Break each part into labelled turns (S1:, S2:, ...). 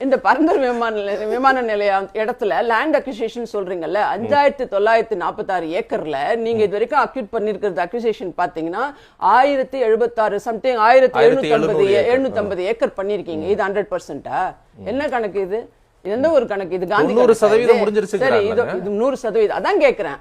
S1: இந்த பரந்தூர் விமான நிலையம் இடத்துல லேண்ட் அக்யூசியேஷன் சொல்றீங்கல்ல, 5946 ஏக்கர்ல நீங்க இது வரைக்கும் அக்யூட் பண்ணிருக்கிறது அக்யூசியேஷன் பாத்தீங்கன்னா 1076 சம்திங் 1750 ஏக்கர் பண்ணிருக்கீங்க. இது 100%? என்ன கணக்கு இது? எந்த ஒரு கணக்கு இது? காந்தி
S2: 100% முடிஞ்சிருச்சு.
S1: சரி, இது 100%. அதான் கேக்குறேன்.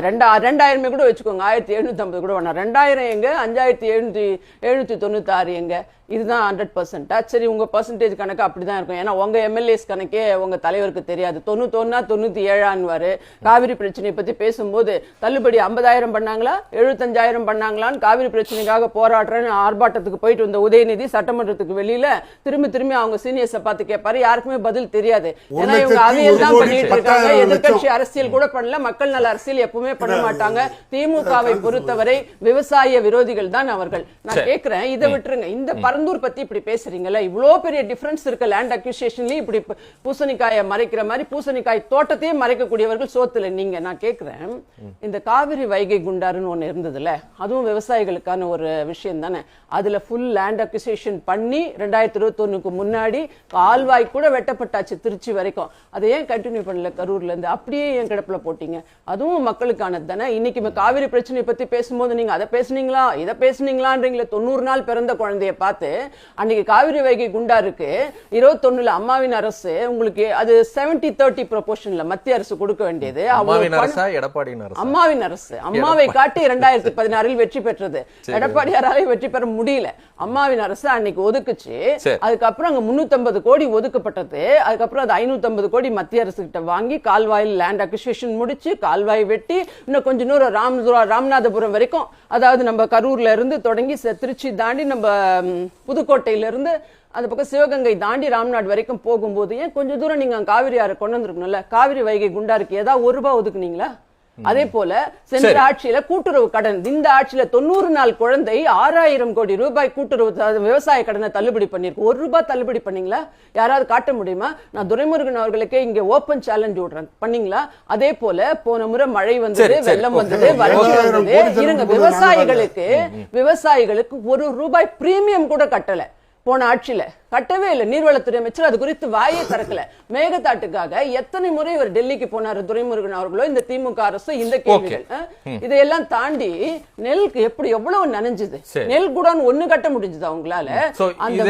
S1: 2000 கூட வச்சுக்கோங்க, 1750 கூட வேணாம். 2000 எங்க, 5796 எங்க? இதுதான் 100%. சரி, உங்க பர்சன்டேஜ் கணக்கு அப்படிதான் இருக்கும். ஏன்னா உங்க எம்எல்ஏஸ் கணக்கே உங்க தலைவருக்கு தெரியாது. 91 97 காவிரி பிரச்சனையை பத்தி பேசும்போது தள்ளுபடி 50,000 பண்ணாங்களா 75,000 பண்ணாங்களான்னு காவிரி பிரச்சனைக்காக போராடுறேன்னு ஆர்ப்பாட்டத்துக்கு போயிட்டு வந்த உதயநிதி சட்டமன்றத்துக்கு வெளியில திரும்பி அவங்க சீனியர்ஸை பார்த்து கேட்பாரு. யாருக்குமே பதில் தெரியாது. ஏன்னா இவங்க அவையல் தான் பண்ணிட்டு இருக்காங்க. எதிர்கட்சி அரசியல் கூட பண்ணல, மக்கள் நல அரசியல் எப்பவுமே பண்ண மாட்டாங்க. திமுகவை பொறுத்தவரை விவசாய விரோதிகள் தான் அவர்கள். நான் கேட்கிறேன், இதை விட்டுருங்க. இந்த பரந்தூர் பத்தி இப்படி பேசுறீங்கல்ல, இவ்வளோ பெரிய டிஃபரன்ஸ் இருக்கு லேண்ட் அக்யூசியேஷன்லயும். இப்படி பூசணிக்காயை மறைக்கிற மாதிரி பூசணிக்காய் தோட்டத்தையே மறைக்கக்கூடியவர்கள் சோத்துல நீங்க. நான் கேட்கிறேன், இந்த காவிரி வைகை குண்டாருன்னு ஒண்ணு இருந்ததுல, அதுவும் விவசாயிகளுக்கான ஒரு விஷயம் தானே. அதுல ஃபுல் லேண்ட் அக்யூசியேஷன் பண்ணி 2021க்கு முன்னாடி கால்வாய் கூட வெட்டப்பட்டாச்சு திருச்சி வரைக்கும். அதை ஏன் கண்டினியூ பண்ணல கரூர்ல இருந்து? அப்படியே ஏன் கிடப்புல போட்டீங்க? அதுவும் மக்களுக்கானது தானே. இன்னைக்கு காவிரி பிரச்சனை பத்தி பேசும்போது நீங்க அதை பேசுனீங்களா இதை பேசுனீங்களான்றீங்களே. 90 நாள் பிறந்த குழந்தைய பார்த்து அன்னைக்கு காவிரி வைகை குண்டாருக்கு 21ல அம்மாவின் அரசு உங்களுக்கு அது 70-30 ப்ரொபோர்ஷன்ல மத்திய அரசு கொடுக்க வேண்டியது. அம்மாவின் அரசு அம்மாவை காட்டி 2016 வெற்றி பெற்றது. எடப்பாடியாரால வெற்றி பெற முடியல. அம்மாவின் அரசு அன்னைக்கு ஒதுக்குச்சு. அதுக்கப்புறம் அங்க 350 கோடி ஒதுக்கப்பட்டது. அதுக்கப்புறம் அது 550 கோடி மத்திய அரசு கிட்ட வாங்கி கால்வாயில் லேண்ட் அக்விசிஷன் முடிச்சு கால்வாய் வெட்டி இன்னும் கொஞ்சம் தூரம் ராமநாதபுரம் வரைக்கும், அதாவது நம்ம கரூர்ல இருந்து தொடங்கி திருச்சி தாண்டி நம்ம புதுக்கோட்டையில இருந்து அந்த பக்கம் சிவகங்கை தாண்டி ராம்நாடு வரைக்கும் போகும்போது ஏன் கொஞ்சம் தூரம் நீங்க காவிரி ஆறு கொண்டு வந்திருக்கணும்ல? காவிரி வைகை குண்டாருக்கு ஏதாவது ₹1 ஒதுக்குனீங்களா? அதே போல சென்ற ஆட்சியில கூட்டுறவு கடன், இந்த ஆட்சியில 90 நாள் குழந்தை 6000 கோடி ரூபாய் கூட்டுறவு விவசாய கடனை தள்ளுபடி பண்ணிருக்கு. ₹1 தள்ளுபடி பண்ணீங்களா? யாராவது காட்ட முடியுமா? நான் துரைமுருகன் அவர்களுக்கே இங்க ஓபன் சேலஞ்ச் விடுறேன், பண்ணீங்களா? அதே போல போன முறை மழை வந்தது, வெள்ளம் வந்தது, வறட்சி வந்தது. இருங்க, விவசாயிகளுக்கு ₹1 பிரீமியம் கூட கட்டல. போன ஆட்சியில கட்டவே இல்லை. நீர்வளத்துறை அமைச்சர் அது குறித்து வாயே திறக்கல. மேகதாட்டுக்காக எத்தனை முறை இவர் டெல்லிக்கு போனாரு துரைமுருகன் அவர்களோ, இந்த திமுக அரசு? இந்த கேள்விகள் இதையெல்லாம் தாண்டி நெல்க்கு எப்படி எவ்வளவு நனைஞ்சது? நெல் கூட ஒண்ணு கட்ட முடிஞ்சது அவங்களால? அந்த